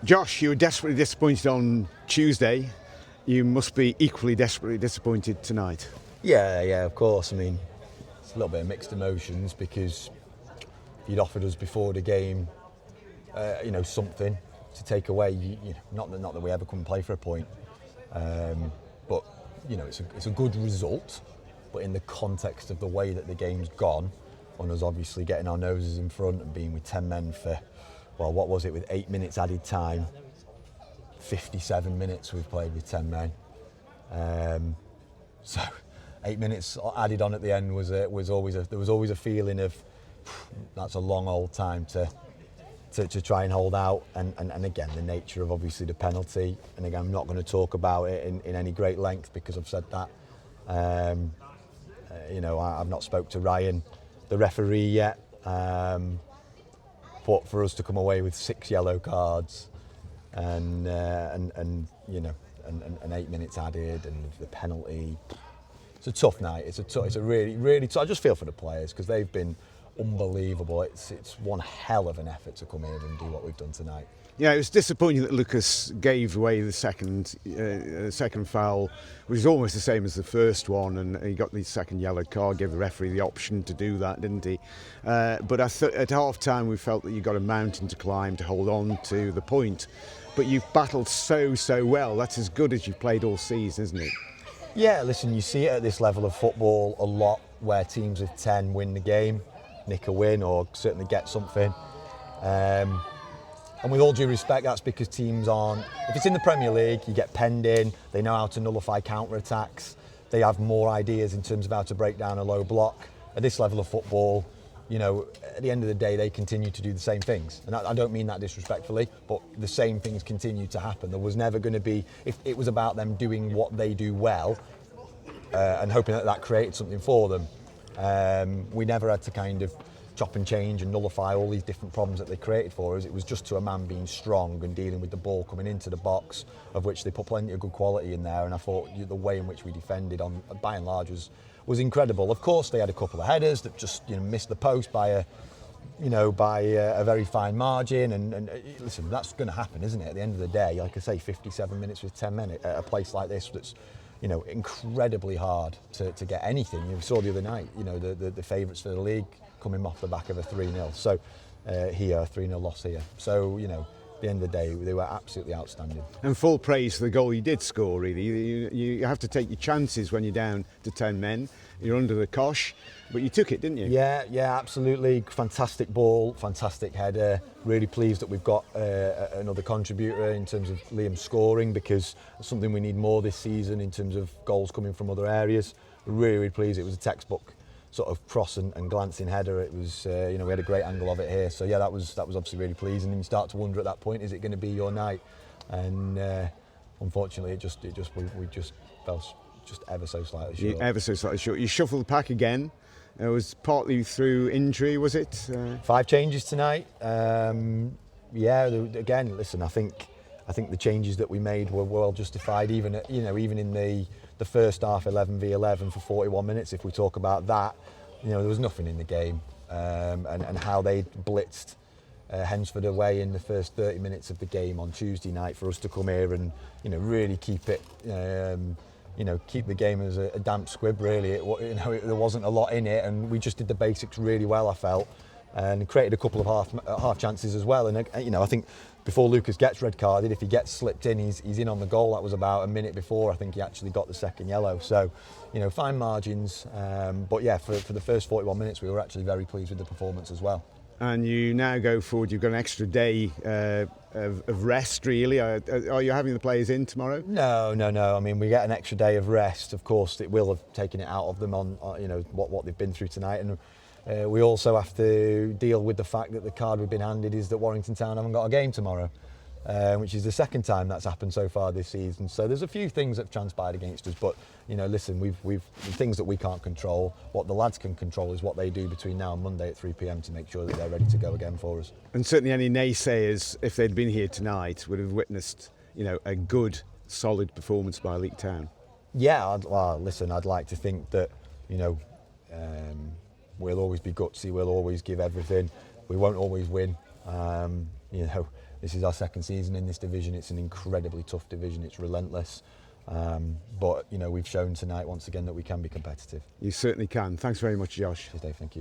Josh, you were desperately disappointed on Tuesday. You must be equally desperately disappointed tonight. Yeah, of course. I mean, it's a little bit of mixed emotions because you'd offered us before the game, something to take away. Not that we ever come and play for a point, but it's a good result. But in the context of the way that the game's gone, on us obviously getting our noses in front and being with 10 men for, what was it, with 8 minutes added time, 57 minutes we've played with 10 men. So 8 minutes added on at the end there was always a feeling of that's a long old time to try and hold out, and again the nature of obviously the penalty, and again I'm not going to talk about it in any great length because I've said that. I've not spoke to Ryan, the referee, yet, but for us to come away with 6 yellow cards and 8 minutes added and the penalty, it's a tough night. It's a really tough. I just feel for the players because they've been unbelievable. It's one hell of an effort to come here and do what we've done tonight. Yeah, it was disappointing that Lucas gave away the second foul, which is almost the same as the first one, and he got the second yellow card, gave the referee the option to do that, didn't he? But at half-time we felt that you got a mountain to climb to hold on to the point. But you've battled so well. That's as good as you've played all season, isn't it? Yeah, listen, you see it at this level of football a lot where teams with 10 win the game, nick a win or certainly get something. And with all due respect, that's because teams aren't... If it's in the Premier League, you get penned in, they know how to nullify counter-attacks, they have more ideas in terms of how to break down a low block. At this level of football, at the end of the day, they continue to do the same things. And I don't mean that disrespectfully, but the same things continue to happen. There was never going to be... If it was about them doing what they do well and hoping that created something for them, we never had to kind of chop and change and nullify all these different problems that they created for us. It was just to a man being strong and dealing with the ball coming into the box, of which they put plenty of good quality in there, and I thought the way in which we defended by and large was incredible. Of course they had a couple of headers that just missed the post by a very fine margin, and listen, that's going to happen, isn't it? At the end of the day, like I say, 57 minutes with 10 men at a place like this that's incredibly hard to get anything. You saw the other night, the favourites for the league coming off the back of a 3-0. So here, a 3-0 loss here. So, at the end of the day, they were absolutely outstanding. And full praise for the goal you did score, really. You have to take your chances when you're down to 10 men. You're under the cosh, but you took it, didn't you? Yeah, absolutely. Fantastic ball, fantastic header. Really pleased that we've got another contributor in terms of Liam scoring, because it's something we need more this season in terms of goals coming from other areas. Really pleased. It was a textbook sort of cross and glancing header. It was, we had a great angle of it here. So yeah, that was obviously really pleasing. And you start to wonder at that point, is it going to be your night? And unfortunately, we just fell just ever so slightly short. Ever so slightly short. You shuffled the pack again. It was partly through injury, was it? 5 changes tonight. Again, listen, I think the changes that we made were well justified. Even in the first half, 11v11 for 41 minutes. If we talk about that, there was nothing in the game, and how they blitzed Hensford away in the first 30 minutes of the game on Tuesday night for us to come here and really keep it. Keep the game as a damp squib. Really, there wasn't a lot in it, and we just did the basics really well, I felt, and created a couple of half chances as well. And I think before Lucas gets red carded, if he gets slipped in, he's in on the goal. That was about a minute before I think he actually got the second yellow. So, fine margins. But yeah, for the first 41 minutes, we were actually very pleased with the performance as well. And you now go forward. You've got an extra day of rest, really. Are you having the players in tomorrow? No. I mean, we get an extra day of rest. Of course, it will have taken it out of them on what they've been through tonight. And we also have to deal with the fact that the card we've been handed is that Warrington Town haven't got a game tomorrow, which is the second time that's happened so far this season. So there's a few things that have transpired against us, but listen, we've things that we can't control. What the lads can control is what they do between now and Monday at 3 p.m. to make sure that they're ready to go again for us. And certainly any naysayers, if they'd been here tonight, would have witnessed a good, solid performance by Leek Town. Yeah, listen, I'd like to think that we'll always be gutsy, we'll always give everything. We won't always win. The This is our second season in this division. It's an incredibly tough division. It's relentless. But, you know, we've shown tonight once again that we can be competitive. You certainly can. Thanks very much, Josh. Cheers, Dave. Thank you.